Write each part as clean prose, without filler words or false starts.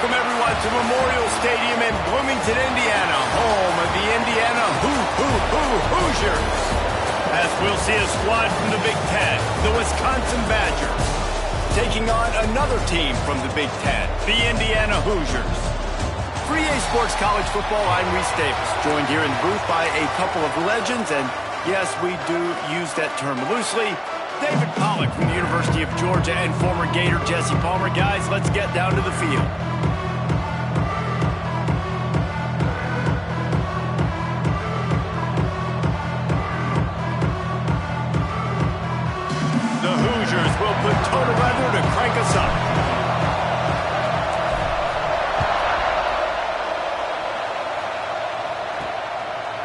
Welcome, everyone, to Memorial Stadium in Bloomington, Indiana, home of the Indiana Hoosiers. As we'll see a squad from the Big Ten, the Wisconsin Badgers, taking on another team from the Big Ten, the Indiana Hoosiers. For EA Sports College Football, I'm Reese Davis, joined here in the booth by a couple of legends, and yes, we do use that term loosely. David Pollack from the University of Georgia and former Gator Jesse Palmer. Guys, let's get down to the field. The Hoosiers will put total weather to crank us up.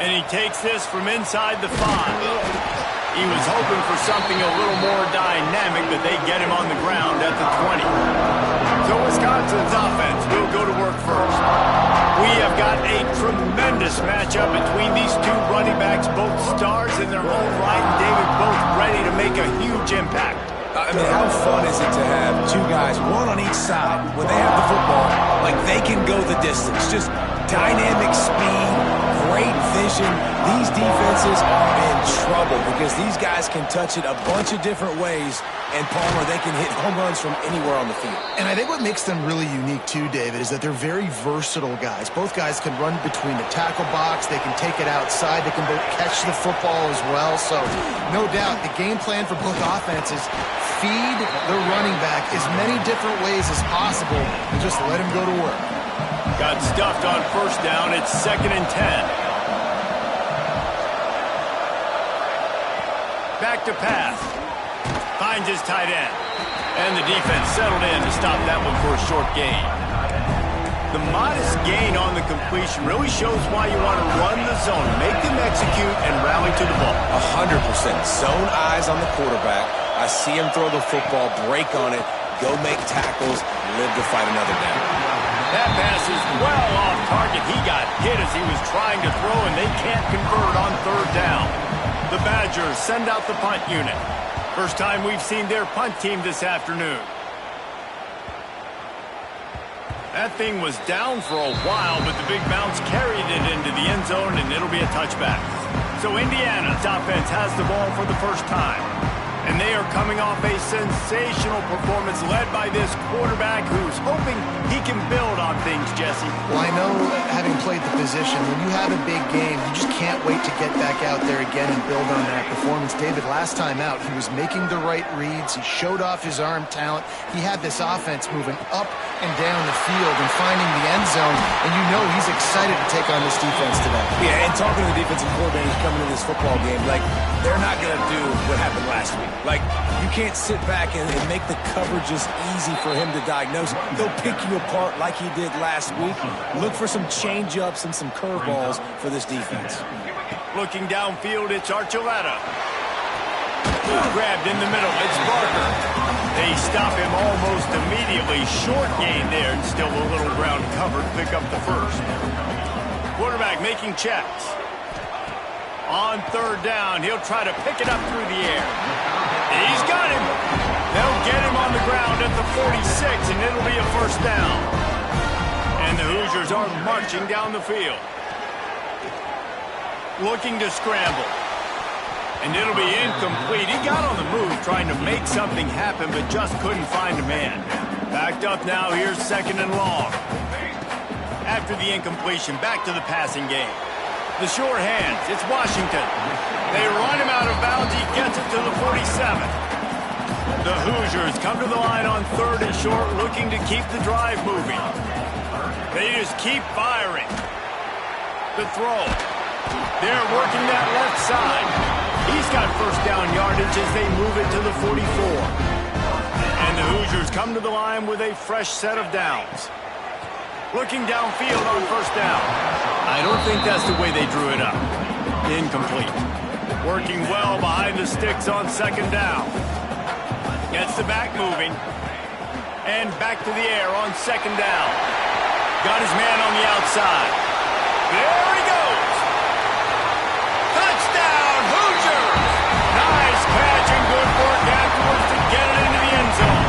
And he takes this from inside the 5. He was hoping for something a little more dynamic, but they get him on the ground at the 20. So Wisconsin's offense will go to work first. We have got a tremendous matchup between these two running backs, both stars in their own right, and David, both ready to make a huge impact. I mean, how fun is it to have two guys, one on each side, when they have the football, like they can go the distance. Just dynamic speed, great vision. These defenses are in trouble because these guys can touch it a bunch of different ways, and Palmer, they can hit home runs from anywhere on the field. And I think what makes them really unique too, David, is that they're very versatile guys. Both guys can run between the tackle box, they can take it outside, they can both catch the football as well. So no doubt the game plan for both offenses, feed the running back as many different ways as possible and just let him go to work. Got stuffed on first down. It's 2nd and 10. Back to pass. Finds his tight end. And the defense settled in to stop that one for a short gain. The modest gain on the completion really shows why you want to run the zone. Make them execute and rally to the ball. 100%. Zone eyes on the quarterback. I see him throw the football, break on it, go make tackles, live to fight another down. That pass is well off target. He got hit as he was trying to throw, and they can't convert on 3rd down. The Badgers send out the punt unit. First time we've seen their punt team this afternoon. That thing was down for a while, but the big bounce carried it into the end zone, and it'll be a touchback. So Indiana's offense has the ball for the first time. And they are coming off a sensational performance led by this quarterback who's hoping he can build on things, Jesse. Well, I know, having played the position, when you have a big game, you just can't wait to get back out there again and build on that performance. David, last time out, he was making the right reads. He showed off his arm talent. He had this offense moving up and down the field and finding the end zone. And you know he's excited to take on this defense today. Yeah, and talking to the defensive coordinator coming into this football game, like, they're not going to do what happened last week. Like, you can't sit back and make the coverages easy for him to diagnose. They'll pick you apart like he did last week. Look for some change-ups and some curveballs for this defense. Looking downfield, it's Archuleta. Grabbed in the middle, it's Barker. They stop him almost immediately. Short gain there, and still a little ground covered. Pick up the first. Quarterback making checks. On 3rd down, he'll try to pick it up through the air. He's got him. They'll get him on the ground at the 46, and it'll be a 1st down. And the Hoosiers are marching down the field. Looking to scramble. And it'll be incomplete. He got on the move trying to make something happen, but just couldn't find a man. Backed up now, here's 2nd and long. After the incompletion, back to the passing game. The sure hands, it's Washington. They run him out of bounds, he gets it to the 47. The Hoosiers come to the line on 3rd and short, looking to keep the drive moving. They just keep firing. The throw. They're working that left side. He's got 1st down yardage as they move it to the 44. And the Hoosiers come to the line with a fresh set of downs. Looking downfield on 1st down. I don't think that's the way they drew it up. Incomplete. Working well behind the sticks on 2nd down. Gets the back moving. And back to the air on 2nd down. Got his man on the outside. There he goes. Touchdown, Hoosiers! Nice catch and good work afterwards to get it into the end zone.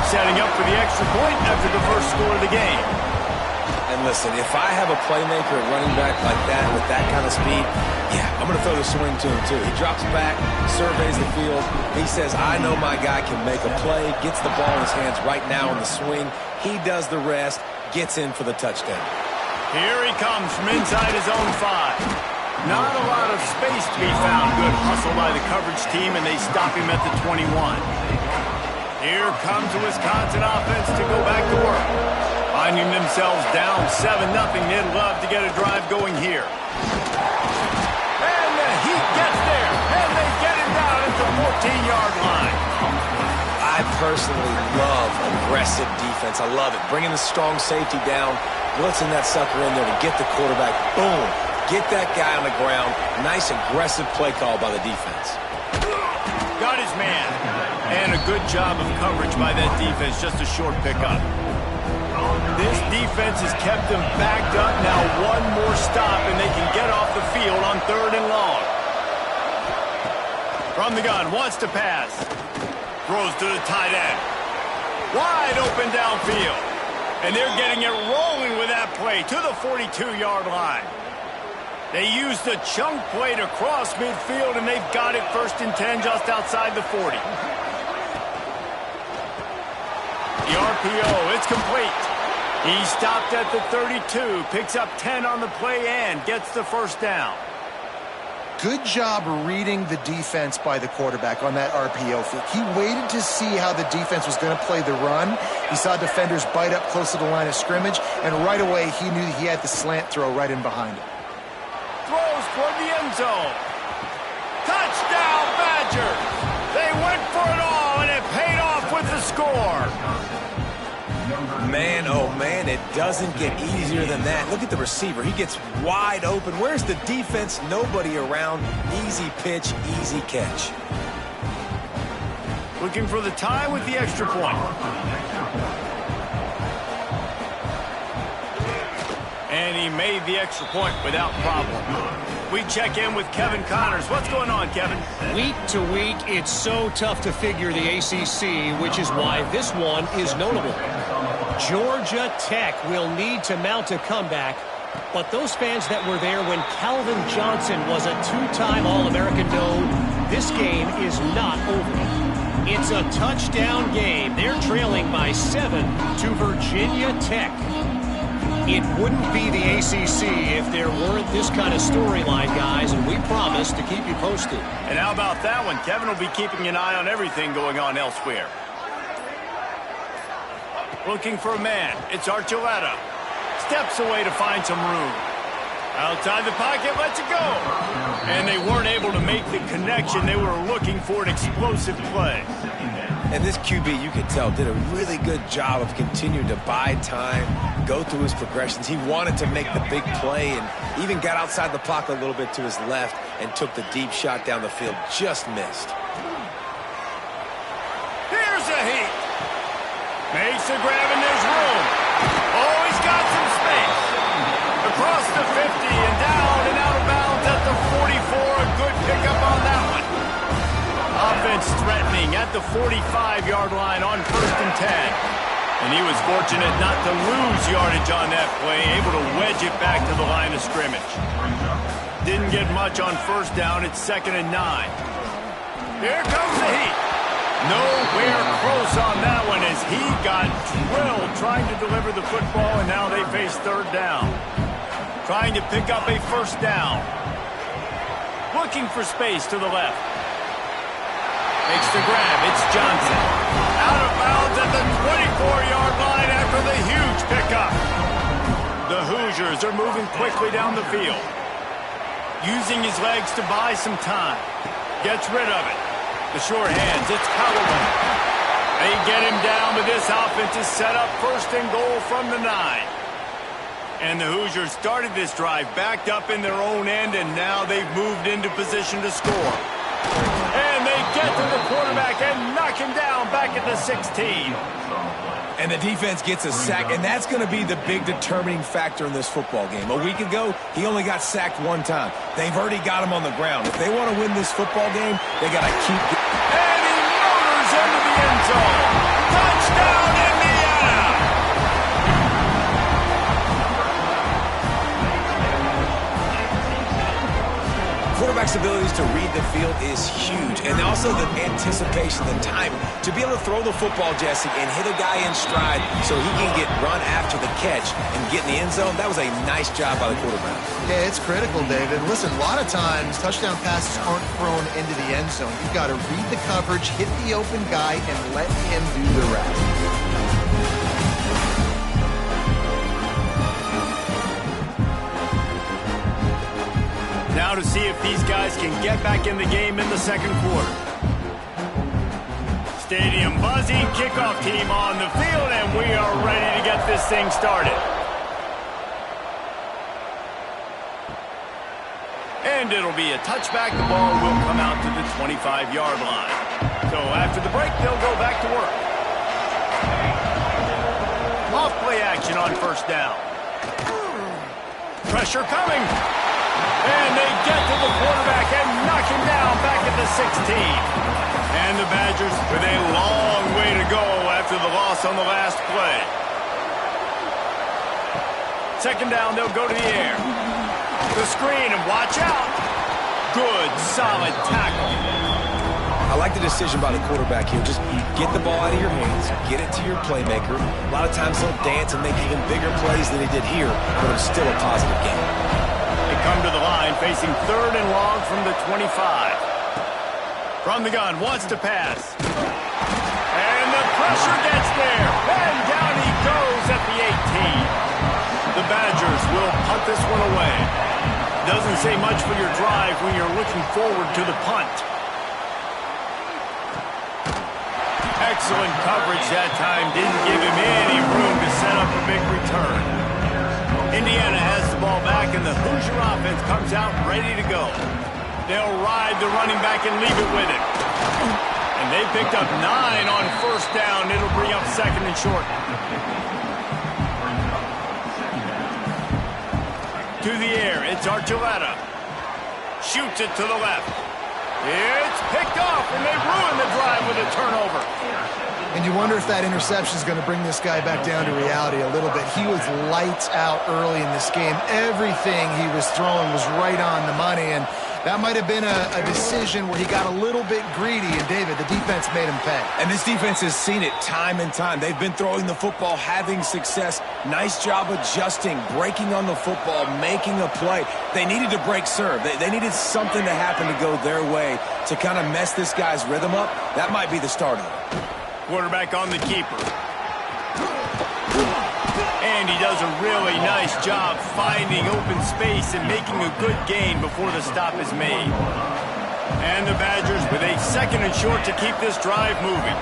Setting up for the extra extra point after the first score of the game. And listen, if I have a playmaker at running back like that with that kind of speed, yeah, I'm going to throw the swing to him too. He drops back, surveys the field. He says, I know my guy can make a play, gets the ball in his hands right now on the swing. He does the rest, gets in for the touchdown. Here he comes from inside his own 5. Not a lot of space to be found. Good hustle by the coverage team, and they stop him at the 21. Here comes the Wisconsin offense to go back to work. Finding themselves down 7-0, they'd love to get a drive going here. And the Heat gets there, and they get him down at the 14-yard line. I personally love aggressive defense. I love it. Bringing the strong safety down, blitzing that sucker in there to get the quarterback. Boom. Get that guy on the ground. Nice aggressive play call by the defense. Got his man. And a good job of coverage by that defense. Just a short pickup. This defense has kept them backed up. Now one more stop, and they can get off the field on 3rd and long. From the gun, wants to pass. Throws to the tight end. Wide open downfield. And they're getting it rolling with that play to the 42-yard line. They used the chunk play to cross midfield, and they've got it 1st and 10 just outside the 40. The RPO, it's complete. He stopped at the 32, picks up 10 on the play, and gets the first down. Good job reading the defense by the quarterback on that RPO fake. He waited to see how the defense was going to play the run. He saw defenders bite up close to the line of scrimmage, and right away he knew he had the slant throw right in behind him. Throws toward the end zone. Touchdown, Badgers! They went for it all, and it paid off with the score. Man, oh man, it doesn't get easier than that. Look at the receiver. He gets wide open. Where's the defense? Nobody around. Easy pitch, easy catch. Looking for the tie with the extra point. And he made the extra point without problem. We check in with Kevin Connors. What's going on, Kevin? Week to week, it's so tough to figure the ACC, which is why this one is notable. Georgia Tech will need to mount a comeback, but those fans that were there when Calvin Johnson was a 2-time All-American know this game is not over. It's a touchdown game. They're trailing by 7 to Virginia Tech. It wouldn't be the ACC if there weren't this kind of storyline, guys, and we promise to keep you posted. And how about that one? Kevin will be keeping an eye on everything going on elsewhere. Looking for a man. It's Archuleta. Steps away to find some room. Outside the pocket, lets it go. And they weren't able to make the connection. They were looking for an explosive play. And this QB, you could tell, did a really good job of continuing to buy time, go through his progressions. He wanted to make the big play and even got outside the pocket a little bit to his left and took the deep shot down the field. Just missed. Here's a Heat. Makes the grab and there's room. Oh, he's got some space. Across the 50 and down and out of bounds at the 44. A good pickup on that one. Offense threatening at the 45-yard line on 1st and 10. And he was fortunate not to lose yardage on that play, able to wedge it back to the line of scrimmage. Didn't get much on 1st down. It's 2nd and 9. Here comes the Heat. Nowhere close on that one as he got drilled trying to deliver the football, and now they face 3rd down. Trying to pick up a 1st down. Looking for space to the left. Makes the grab. It's Johnson. Out of bounds at the 24-yard line after the huge pickup. The Hoosiers are moving quickly down the field. Using his legs to buy some time. Gets rid of it. The sure hands, it's Callaway. They get him down, but this offense is set up 1st and goal from the 9. And the Hoosiers started this drive backed up in their own end, and now they've moved into position to score. And they get to the quarterback and knock him down back at the 16. And the defense gets a sack, and that's going to be the big determining factor in this football game. A week ago, he only got sacked 1 time. They've already got him on the ground. If they want to win this football game, they got to keep... And he motors into the end zone. Touchdown, Indiana! quarterback's abilities to read the field is huge, and also the anticipation, the timing. To be able to throw the football, Jesse, and hit a guy in stride so he can get run after the catch and get in the end zone, that was a nice job by the quarterback. Yeah, it's critical, David. Listen, a lot of times touchdown passes aren't thrown into the end zone. You've got to read the coverage, hit the open guy, and let him do the rest. Now to see if these guys can get back in the game in the second quarter. Stadium buzzing, kickoff team on the field, and we are ready to get this thing started. And it'll be a touchback. The ball will come out to the 25-yard line. So after the break, they'll go back to work. Off play action on first down. Pressure coming. And they get to the quarterback and knock him down back at the 16. And the Badgers with a long way to go after the loss on the last play. Second down, they'll go to the air. The screen, and watch out. Good, solid tackle. I like the decision by the quarterback here. Just get the ball out of your hands, get it to your playmaker. A lot of times he'll dance and make even bigger plays than he did here, but it's still a positive game. They come to the line facing third and long from the 25. From the gun, wants to pass. And the pressure gets there. And down he goes at the 18. The Badgers will punt this one away. Doesn't say much for your drive when you're looking forward to the punt. Excellent coverage that time. Didn't give him any room to set up a big return. Indiana has the ball back, and the Hoosier offense comes out ready to go. They'll ride the running back and leave it with him. And they picked up 9 on first down. It'll bring up second and short. To the air, it's Archuleta. Shoots it to the left. It's picked off, and they ruin the drive with a turnover. And you wonder if that interception is going to bring this guy back down to reality a little bit. He was lights out early in this game. Everything he was throwing was right on the money, and that might have been a decision where he got a little bit greedy, and David, the defense made him pay. And this defense has seen it time and time. They've been throwing the football, having success. Nice job adjusting, breaking on the football, making a play. They needed to break serve. They needed something to happen to go their way to kind of mess this guy's rhythm up. That might be the start of it. Quarterback on the keeper. And he does a really nice job finding open space and making a good gain before the stop is made. And the Badgers with a second and short to keep this drive moving.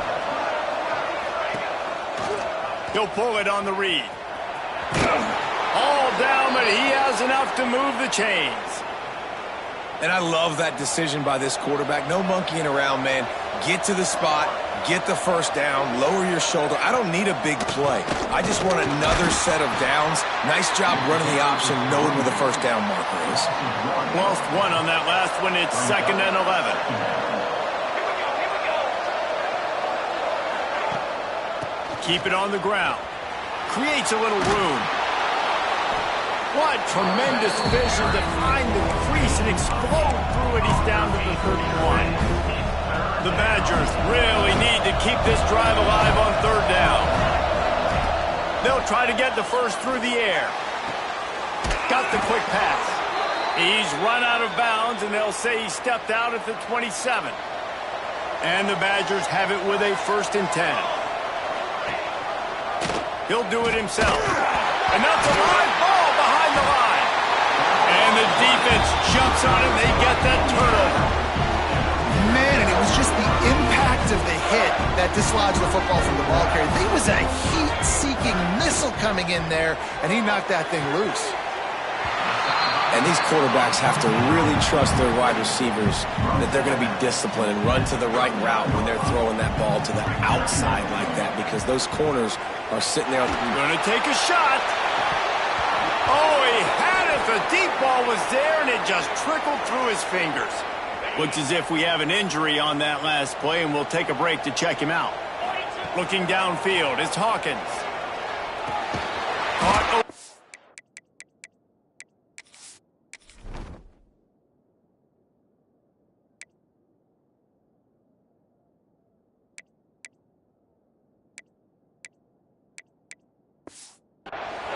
He'll pull it on the read. All down, but he has enough to move the chains. And I love that decision by this quarterback. No monkeying around, man. Get to the spot, get the first down, lower your shoulder. I don't need a big play. I just want another set of downs. Nice job running the option, knowing where the first down marker is. Lost one on that last one. It's second and 11. Keep it on the ground. Creates a little room. What tremendous vision to find the crease and explode through it. He's down to the 31. The Badgers really need to keep this drive alive on third down. They'll try to get the first through the air. Got the quick pass. He's run out of bounds, and they'll say he stepped out at the 27. And the Badgers have it with a first and 10. He'll do it himself. And that's a live ball behind the line. And the defense jumps on it. They get that turnover. Man, and it was just the impact of the hit that dislodged the football from the ball carrier. There was a heat-seeking missile coming in there, and he knocked that thing loose. And these quarterbacks have to really trust their wide receivers that they're going to be disciplined and run to the right route when they're throwing that ball to the outside like that, because those corners are sitting there. Going to take a shot. Oh, he had it. The deep ball was there, and it just trickled through his fingers. Looks as if we have an injury on that last play, and we'll take a break to check him out. Looking downfield, it's Hawkins. Caught.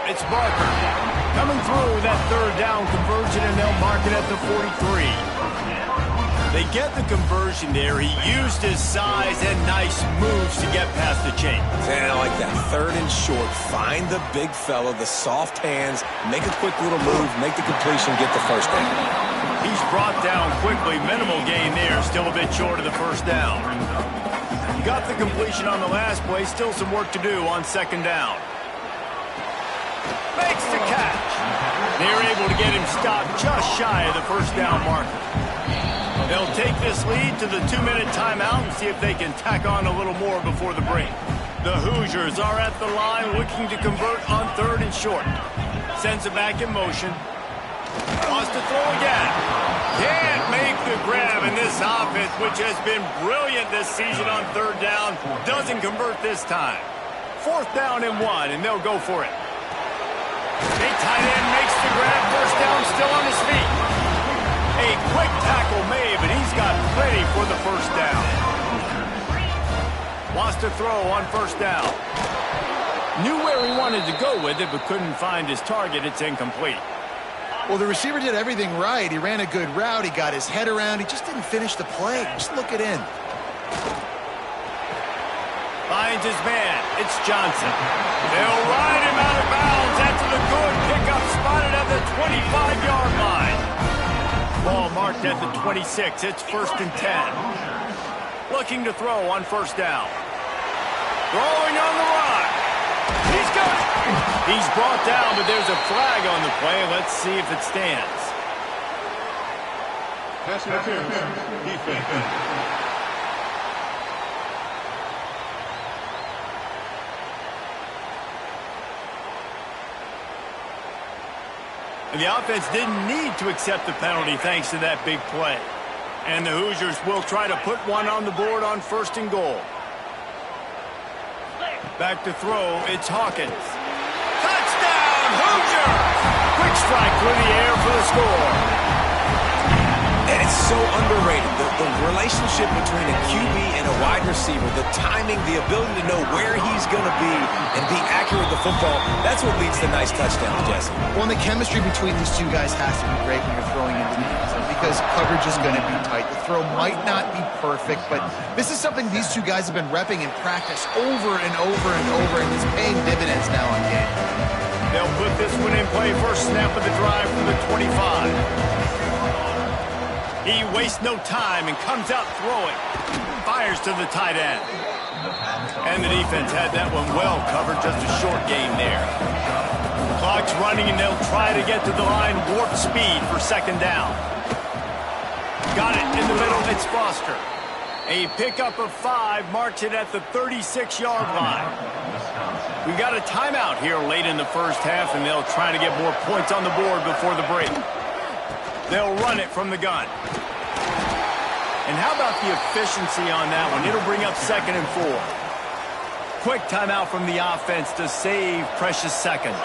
It's Barker. Coming through with that third down conversion, and they'll mark it at the 43. They get the conversion there. He used his size and nice moves to get past the chain. And I like that. Third and short. Find the big fella, the soft hands, make a quick little move, make the completion, get the first down. He's brought down quickly. Minimal gain there. Still a bit short of the first down. He got the completion on the last play. Still some work to do on second down. Makes the catch. They're able to get him stopped just shy of the first down marker. They'll take this lead to the 2-minute timeout and see if they can tack on a little more before the break. The Hoosiers are at the line looking to convert on third and short. Sends it back in motion. Wants to throw again. Can't make the grab, and this offense, which has been brilliant this season on third down, doesn't convert this time. Fourth down and 1, and they'll go for it. Big tight end makes the grab. First down, still on his feet. A quick tackle made, but he's got plenty for the first down. Wants to throw on first down. Knew where he wanted to go with it, but couldn't find his target. It's incomplete. Well, the receiver did everything right. He ran a good route. He got his head around. He just didn't finish the play. Just look it in. Finds his man. It's Johnson. They'll ride him out of bounds after the good pickup spotted at the 25-yard line. Ball marked at the 26. It's first and 10. Looking to throw on first down. Throwing on the run. He's got it. He's brought down, but there's a flag on the play. Let's see if it stands. Pass interference. Defense. And the offense didn't need to accept the penalty thanks to that big play. And the Hoosiers will try to put one on the board on first and goal. Back to throw, it's Hawkins. Touchdown, Hoosiers! Quick strike through the air for the score. And it's so underrated. The relationship between a QB and a wide receiver, the timing, the ability to know where he's going to be and be accurate with the football, that's what leads to nice touchdowns, Jesse. Well, and the chemistry between these two guys has to be great when you're throwing into the end zone because coverage is going to be tight. The throw might not be perfect, but this is something these two guys have been repping in practice over and over and over, and it's paying dividends now on game. They'll put this one in play. First snap of the drive from the 25. He wastes no time and comes out throwing. Fires to the tight end. And the defense had that one well covered. Just a short gain there. Clock's running, and they'll try to get to the line. Warp speed for second down. Got it in the middle. It's Foster. A pickup of 5 marks it at the 36-yard line. We got a timeout here late in the first half, and they'll try to get more points on the board before the break. They'll run it from the gun. And how about the efficiency on that one? It'll bring up second and 4. Quick timeout from the offense to save precious seconds.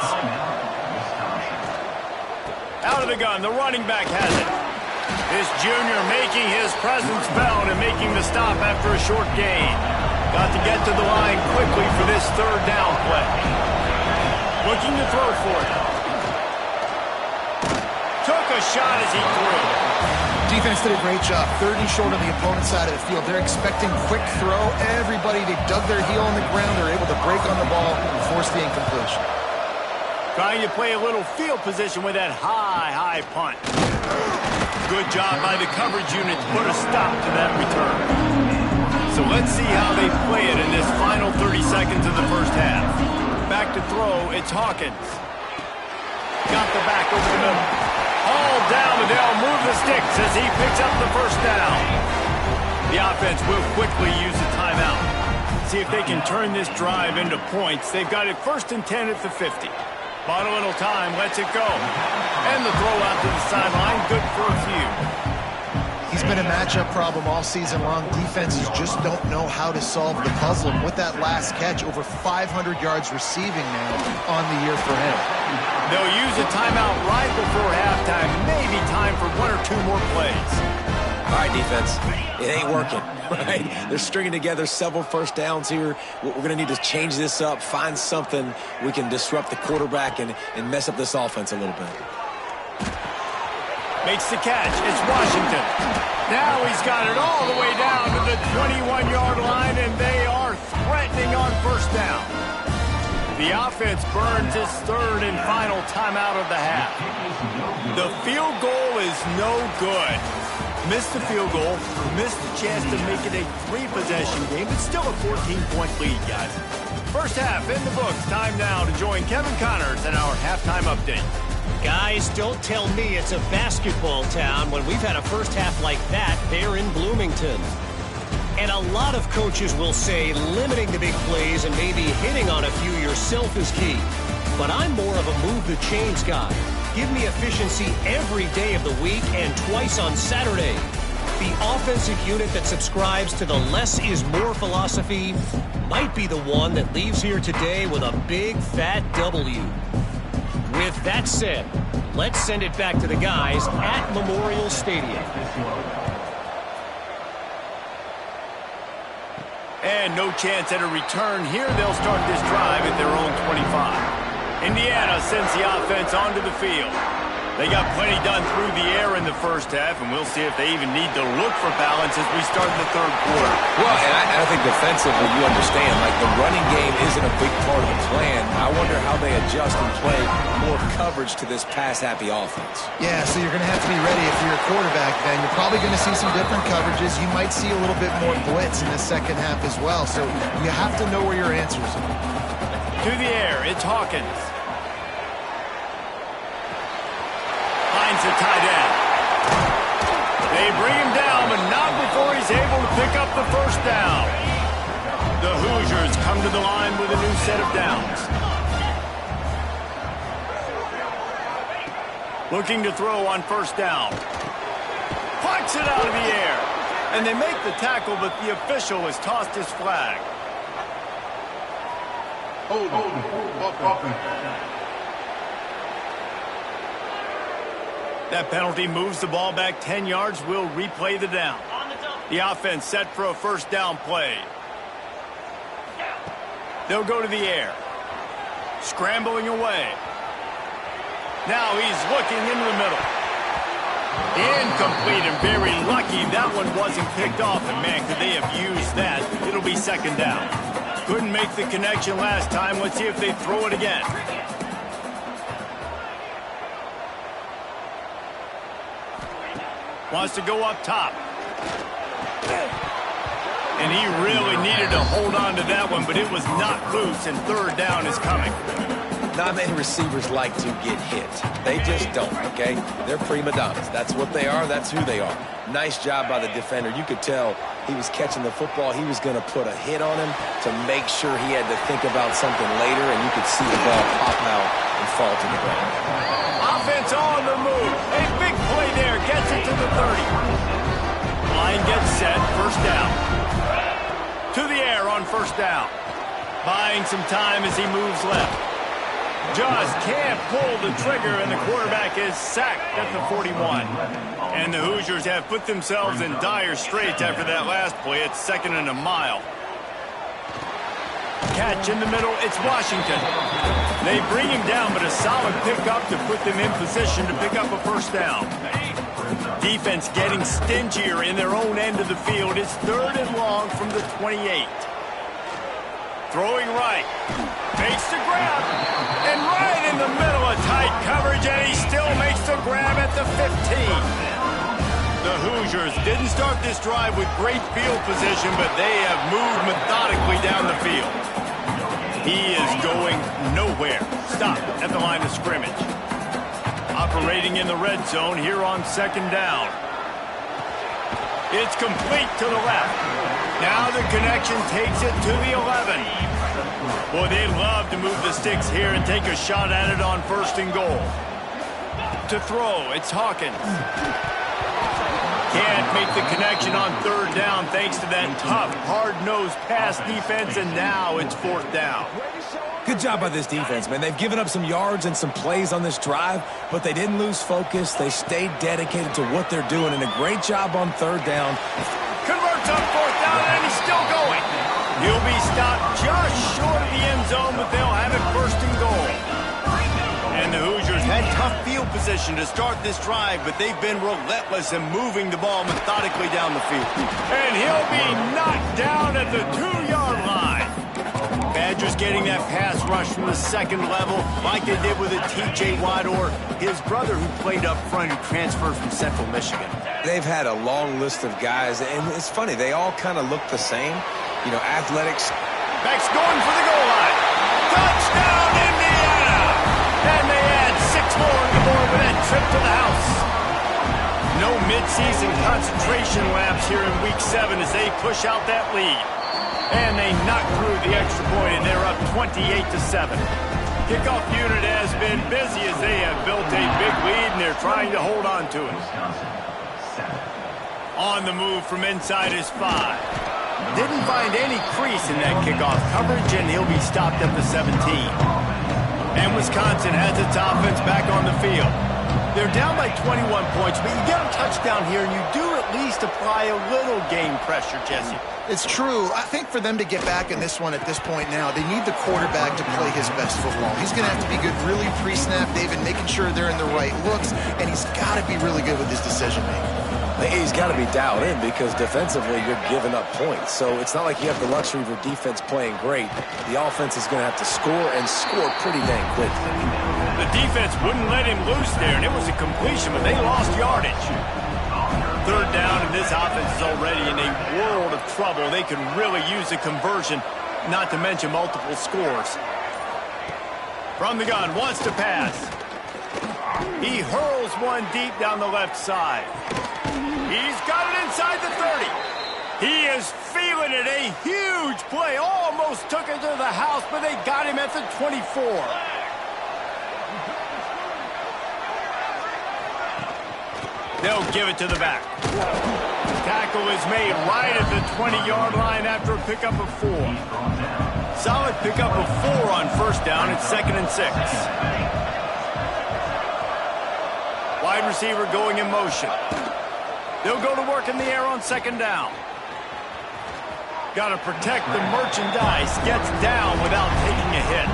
Out of the gun, the running back has it. This junior making his presence felt and making the stop after a short gain. Got to get to the line quickly for this third down play. Looking to throw for it. Took a shot as he threw. Defense did a great job. 30 short on the opponent's side of the field. They're expecting quick throw. Everybody, they dug their heel on the ground. They're able to break on the ball and force the incompletion. Trying to play a little field position with that high punt. Good job by the coverage unit to put a stop to that return. So let's see how they play it in this final 30 seconds of the first half. Back to throw, it's Hawkins. Got the back over the middle. All down, and they'll move the sticks as he picks up the first down. The offense will quickly use the timeout. See if they can turn this drive into points. They've got it first and 10 at the 50. Bought a little time, lets it go. And the throw out to the sideline, good for a few. He's been a matchup problem all season long. Defenses just don't know how to solve the puzzle. And with that last catch, over 500 yards receiving now on the year for him. They'll use a timeout right before halftime. Maybe time for 1 or 2 more plays. All right, defense, it ain't working, right? They're stringing together several first downs here. We're going to need to change this up, find something we can disrupt the quarterback and mess up this offense a little bit. Makes the catch. It's Washington. Now he's got it all the way down to the 21-yard line, and they are threatening on first down. The offense burns its third and final timeout of the half. The field goal is no good. Missed the field goal, missed the chance to make it a three-possession game. It's still a 14-point lead, guys. First half in the books. Time now to join Kevin Connors in our halftime update. Guys, don't tell me it's a basketball town when we've had a first half like that there in Bloomington. And a lot of coaches will say limiting the big plays and maybe hitting on a few yourself is key. But I'm more of a move the chains guy. Give me efficiency every day of the week and twice on Saturday. The offensive unit that subscribes to the less is more philosophy might be the one that leaves here today with a big fat W. With that said, let's send it back to the guys at Memorial Stadium. And no chance at a return here. They'll start this drive at their own 25. Indiana sends the offense onto the field. They got plenty done through the air in the first half, and we'll see if they even need to look for balance as we start the third quarter. Well, and I think defensively, you understand, like the running game isn't a big part of the plan. I wonder how they adjust and play more coverage to this pass-happy offense. Yeah, so you're going to have to be ready if you're a quarterback then. You're probably going to see some different coverages. You might see a little bit more blitz in the second half as well. So you have to know where your answers are. To the air, it's Hawkins. Finds the tight end. They bring him down, but not before he's able to pick up the first down. The Hoosiers come to the line with a new set of downs. Looking to throw on first down. Plucks it out of the air. And they make the tackle, but the official has tossed his flag. Hold on. That penalty moves the ball back 10 yards. We'll replay the down. The offense set for a first down play. They'll go to the air. Scrambling away. Now he's looking into the middle. Incomplete and very lucky that one wasn't picked off. And man, could they have used that? It'll be second down. Couldn't make the connection last time. Let's see if they throw it again. Wants to go up top. And he really needed to hold on to that one, but it was not loose, and third down is coming. Not many receivers like to get hit. They just don't, okay? They're prima donnas. That's what they are. That's who they are. Nice job by the defender. You could tell he was catching the football. He was going to put a hit on him to make sure he had to think about something later, and you could see the ball pop out and fall to the ground. Offense on the move. A big play there. Gets it to the 30. Line gets set. First down. To the air on first down. Buying some time as he moves left. Just can't pull the trigger, and the quarterback is sacked at the 41. And the Hoosiers have put themselves in dire straits after that last play. It's second and a mile. Catch in the middle. It's Washington. They bring him down, but a solid pickup to put them in position to pick up a first down. Defense getting stingier in their own end of the field. It's third and long from the 28. Throwing right. Makes the grab. And right in the middle of tight coverage, and he still makes the grab at the 15. The Hoosiers didn't start this drive with great field position, but they have moved methodically down the field. He is going nowhere. Stop at the line of scrimmage. Operating in the red zone here on second down. It's complete to the left. Now the connection takes it to the 11. Boy, they'd love to move the sticks here and take a shot at it on first and goal. To throw, it's Hawkins. Can't make the connection on third down thanks to that tough, hard-nosed pass defense, and now it's fourth down. Good job by this defense, man. They've given up some yards and some plays on this drive, but they didn't lose focus. They stayed dedicated to what they're doing, and a great job on third down. Converts on fourth down, and he's still going. He'll be stopped just short of the end zone, but they'll have it first and goal. And the Hoosiers had tough field position to start this drive, but they've been relentless in moving the ball methodically down the field. And he'll be knocked down at the 2-yard line. Badgers getting that pass rush from the second level like they did with a T.J. Watt or his brother who played up front who transferred from Central Michigan. They've had a long list of guys, and it's funny, they all kind of look the same. You know, athletics. Beck's going for the goal line. Touchdown, Indiana! And they add 6 more on the board with that trip to the house. No midseason concentration laps here in Week 7 as they push out that lead. And they knock through the extra point, and they're up 28-7. Kickoff unit has been busy as they have built a big lead, and they're trying to hold on to it. On the move from inside his 5. Didn't find any crease in that kickoff coverage, and he'll be stopped at the 17. And Wisconsin has its offense back on the field. They're down by 21 points, but you get a touchdown here, and you do at least apply a little game pressure, Jesse. It's true. I think for them to get back in this one at this point now, they need the quarterback to play his best football. He's going to have to be good really pre-snap, David, making sure they're in the right looks, and he's got to be really good with his decision-making. He's got to be dialed in because defensively you're giving up points. So it's not like you have the luxury of your defense playing great. The offense is going to have to score and score pretty dang quickly. The defense wouldn't let him loose there, and it was a completion, but they lost yardage. Third down, and this offense is already in a world of trouble. They could really use a conversion, not to mention multiple scores. From the gun, wants to pass. He hurls one deep down the left side. He's got it inside the 30. He is feeling it. A huge play. Almost took it to the house, but they got him at the 24. They'll give it to the back. Tackle is made right at the 20-yard line after a pickup of 4. Solid pickup of 4 on first down. It's 2nd and 6. Wide receiver going in motion. They'll go to work in the air on 2nd down. Got to protect the merchandise. Gets down without taking a hit.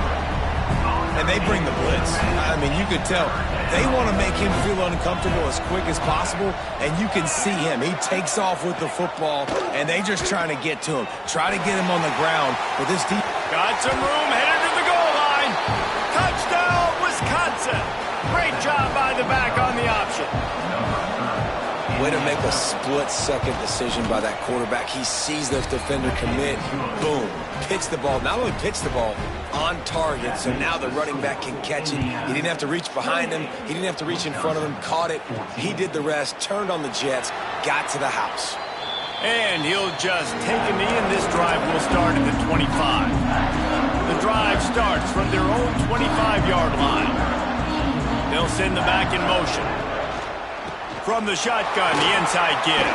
And they bring the blitz. I mean, you could tell they want to make him feel uncomfortable as quick as possible, and you can see him. He takes off with the football, and they just trying to get to him. Try to get him on the ground with this deep. Got some room, headed to the goal line. Touchdown, Wisconsin. Great job by the back on the option. Way to make a split-second decision by that quarterback. He sees the defender commit. Boom. Pitch the ball. Not only pitch the ball, on target, so now the running back can catch it. He didn't have to reach behind him. He didn't have to reach in front of him. Caught it. He did the rest. Turned on the Jets. Got to the house. And he'll just take a knee, and this drive will start at the 25. The drive starts from their own 25-yard line. They'll send the back in motion. From the shotgun, the inside give.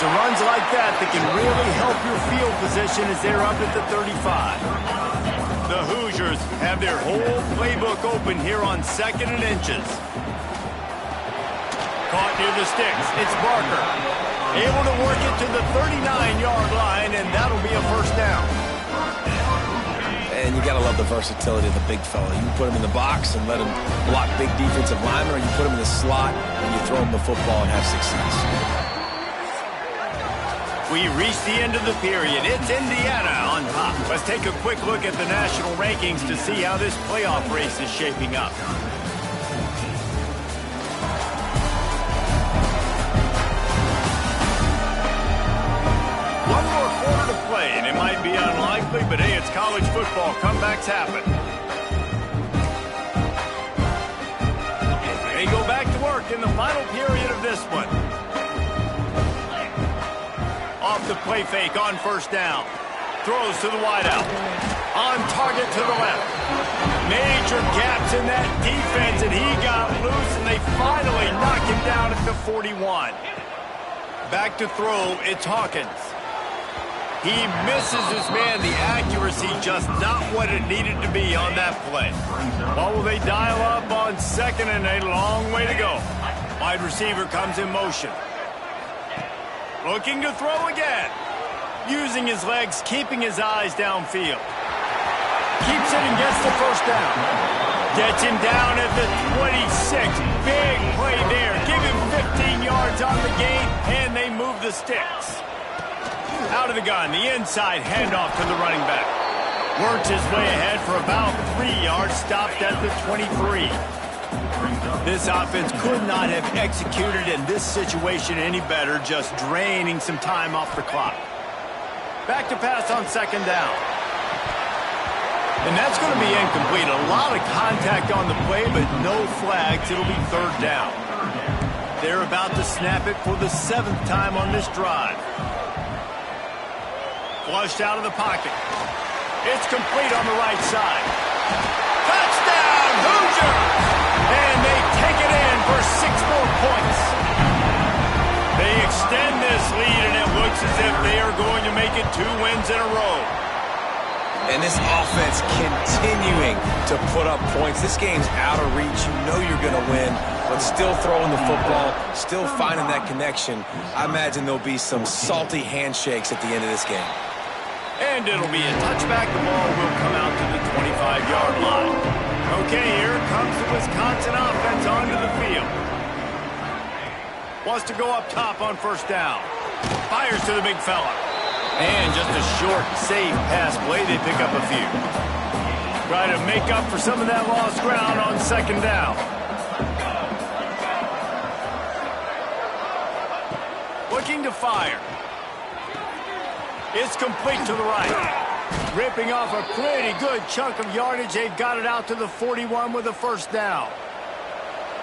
So runs like that can really help your field position as they're up at the 35. The Hoosiers have their whole playbook open here on 2nd and inches. Caught near the sticks. It's Barker. Able to work it to the 39-yard line, and that'll be a first down. And you got to love the versatility of the big fella. You can put him in the box and let him block big defensive linemen, or you put him in the slot and you throw him the football and have success. We reach the end of the period. It's Indiana on top. Let's take a quick look at the national rankings to see how this playoff race is shaping up. One more quarter to play, and it might be unlikely, but hey, it's college football. Comebacks happen. They go back to work in the final period of this one. Off the play fake on first down. Throws to the wideout. On target to the left. Major gaps in that defense, and he got loose, and they finally knock him down at the 41. Back to throw, it's Hawkins. He misses his man. The accuracy just not what it needed to be on that play. What will they dial up on second and a long way to go? Wide receiver comes in motion. Looking to throw again. Using his legs, keeping his eyes downfield. Keeps it and gets the first down. Gets him down at the 26. Big play there. Give him 15 yards on the gain, and they move the sticks. Out of the gun, the inside handoff to the running back. Works his way ahead for about 3 yards, stopped at the 23. This offense could not have executed in this situation any better, just draining some time off the clock. Back to pass on second down. And that's going to be incomplete. A lot of contact on the play, but no flags. It'll be third down. They're about to snap it for the 7th time on this drive. Flushed out of the pocket. It's complete on the right side. Touchdown, Hoosiers! And they take it in for 6 more points. They extend this lead, and it looks as if they are going to make it 2 wins in a row. And this offense continuing to put up points. This game's out of reach. You know you're going to win, but still throwing the football, still finding that connection. I imagine there'll be some salty handshakes at the end of this game. And it'll be a touchback. The ball will come out to the 25-yard line. Okay, here comes the Wisconsin offense onto the field. Wants to go up top on first down. Fires to the big fella. And just a short, safe pass play. They pick up a few. Try to make up for some of that lost ground on second down. Looking to fire. It's complete to the right. Ripping off a pretty good chunk of yardage. They've got it out to the 41 with a first down.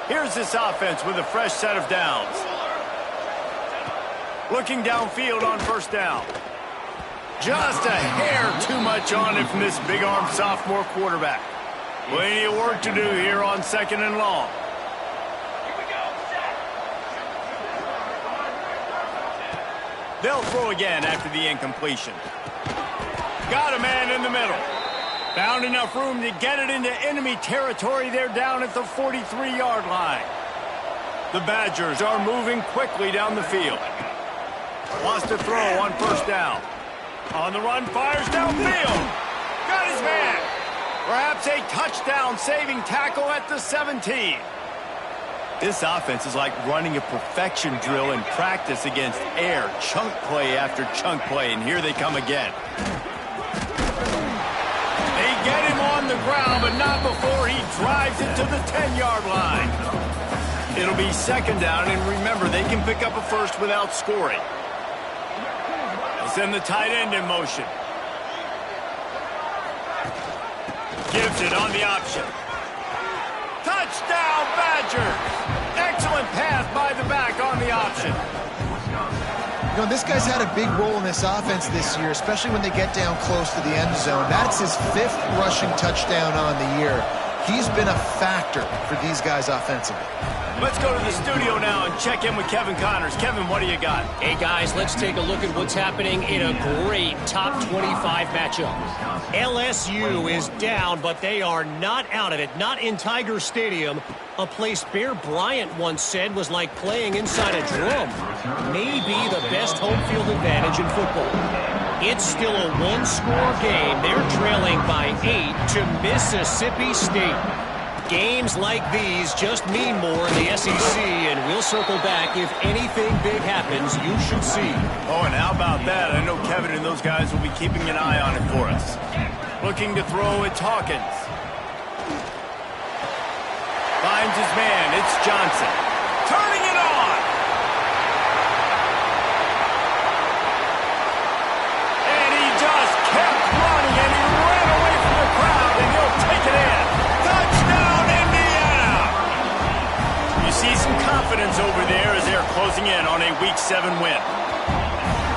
Here's this offense with a fresh set of downs. Looking downfield on first down. Just a hair too much on it from this big-armed sophomore quarterback. Plenty of work to do here on second and long. They'll throw again after the incompletion. Got a man in the middle. Found enough room to get it into enemy territory. They're down at the 43-yard line. The Badgers are moving quickly down the field. Wants to throw on first down. On the run, fires downfield. Got his man. Perhaps a touchdown-saving tackle at the 17. This offense is like running a perfection drill in practice against air. Chunk play after chunk play, and here they come again. They get him on the ground, but not before he drives it to the 10-yard line. It'll be second down, and remember, they can pick up a first without scoring. Send the tight end in motion. Gives it on the option. Touchdown, Badgers! Excellent pass by the back on the option. You know, this guy's had a big role in this offense this year, especially when they get down close to the end zone. That's his 5th rushing touchdown on the year. He's been a factor for these guys offensively. Let's go to the studio now and check in with Kevin Connors. Kevin, what do you got? Hey, guys, let's take a look at what's happening in a great top 25 matchup. LSU is down, but they are not out of it. Not in Tiger Stadium, a place Bear Bryant once said was like playing inside a drum. Maybe the best home field advantage in football. It's still a one-score game. They're trailing by 8 to Mississippi State. Games like these just mean more in the SEC, and we'll circle back. If anything big happens, you should see. Oh, and how about that? I know Kevin and those guys will be keeping an eye on it for us. Looking to throw, it's Hawkins. Finds his man, it's Johnson. Turning it on! And he just kept running, and he ran away from the crowd, and he'll take it in. Touchdown, Indiana! You see some confidence over there as they're closing in on a Week 7 win.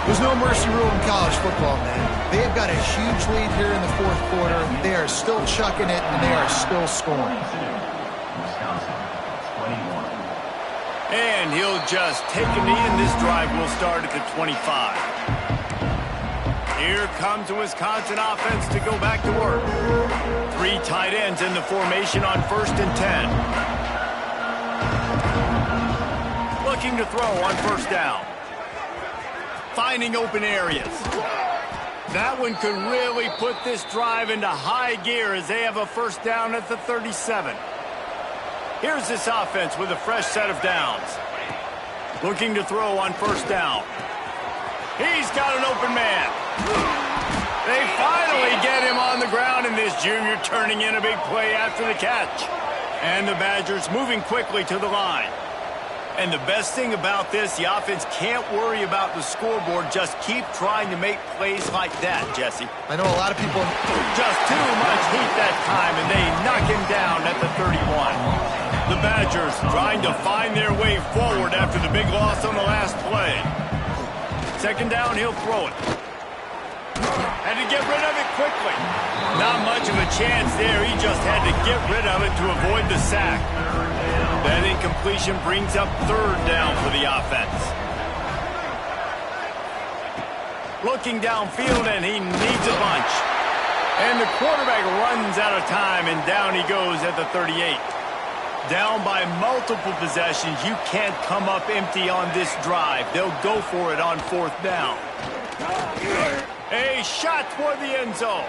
There's no mercy rule in college football, man. They've got a huge lead here in the 4th quarter. They are still chucking it, and they are still scoring. And he'll just take a knee, and this drive will start at the 25. Here comes the Wisconsin offense to go back to work. 3 tight ends in the formation on 1st and 10. Looking to throw on 1st down. Finding open areas. That one could really put this drive into high gear as they have a 1st down at the 37. Here's this offense with a fresh set of downs. Looking to throw on 1st down. He's got an open man. They finally get him on the ground, and this junior turning in a big play after the catch. And the Badgers moving quickly to the line. And the best thing about this, the offense can't worry about the scoreboard. Just keep trying to make plays like that, Jesse. I know a lot of people... Just too much heat that time, and they knock him down at the 31. The Badgers trying to find their way forward after the big loss on the last play. 2nd down, he'll throw it. Had to get rid of it quickly. Not much of a chance there. He just had to get rid of it to avoid the sack. That incompletion brings up 3rd down for the offense. Looking downfield, and he needs a bunch. And the quarterback runs out of time, and down he goes at the 38. Down by multiple possessions. You can't come up empty on this drive. They'll go for it on 4th down. A shot toward the end zone.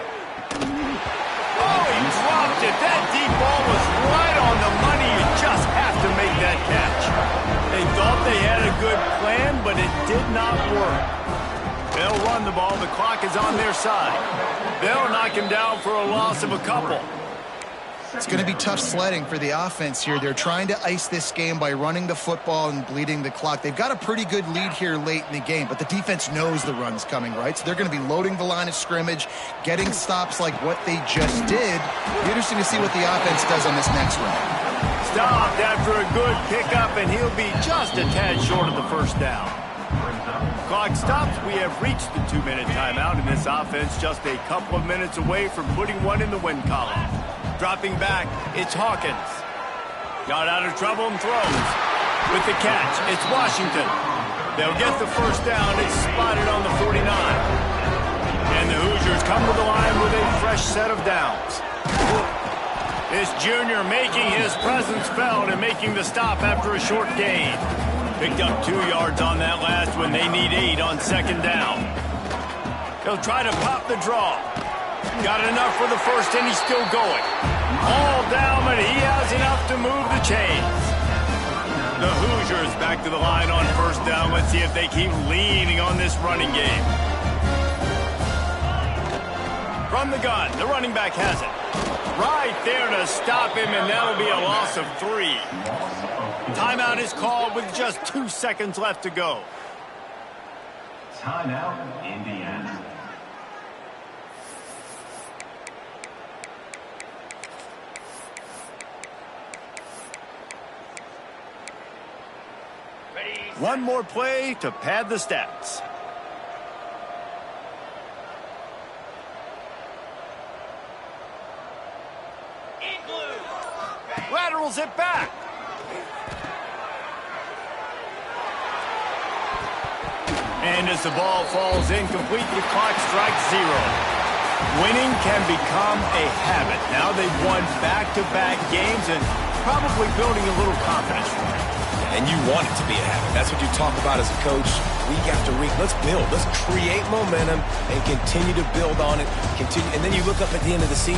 Oh, he dropped it. That deep ball was right on the money. You just have to make that catch. They thought they had a good plan, but it did not work. They'll run the ball. The clock is on their side. They'll knock him down for a loss of a couple. It's going to be tough sledding for the offense here. They're trying to ice this game by running the football and bleeding the clock. They've got a pretty good lead here late in the game, but the defense knows the run's coming, right? So they're going to be loading the line of scrimmage, getting stops like what they just did. It'll be interesting to see what the offense does on this next run. Stopped after a good pickup, and he'll be just a tad short of the 1st down. Clock stops. We have reached the 2-minute timeout, and this offense just a couple of minutes away from putting one in the win column. Dropping back, it's Hawkins. Got out of trouble and throws. With the catch, it's Washington. They'll get the 1st down. It's spotted on the 49. And the Hoosiers come to the line with a fresh set of downs. This junior making his presence felt and making the stop after a short gain. Picked up 2 yards on that last one. They need 8 on 2nd down. He'll try to pop the draw. Got enough for the 1st, and he's still going. All down, but he has enough to move the chains. The Hoosiers back to the line on 1st down. Let's see if they keep leaning on this running game. From the gun, the running back has it. Right there to stop him, and that'll be a loss of 3. Timeout is called with just 2 seconds left to go. Timeout, Indiana. One more play to pad the stats. Laterals it back. And as the ball falls incomplete, the clock strikes 0. Winning can become a habit. Now they've won back-to-back games and probably building a little confidence from it. And you want it to be a habit. That's what you talk about as a coach week after week. Let's build. Let's create momentum and continue to build on it. And then you look up at the end of the season.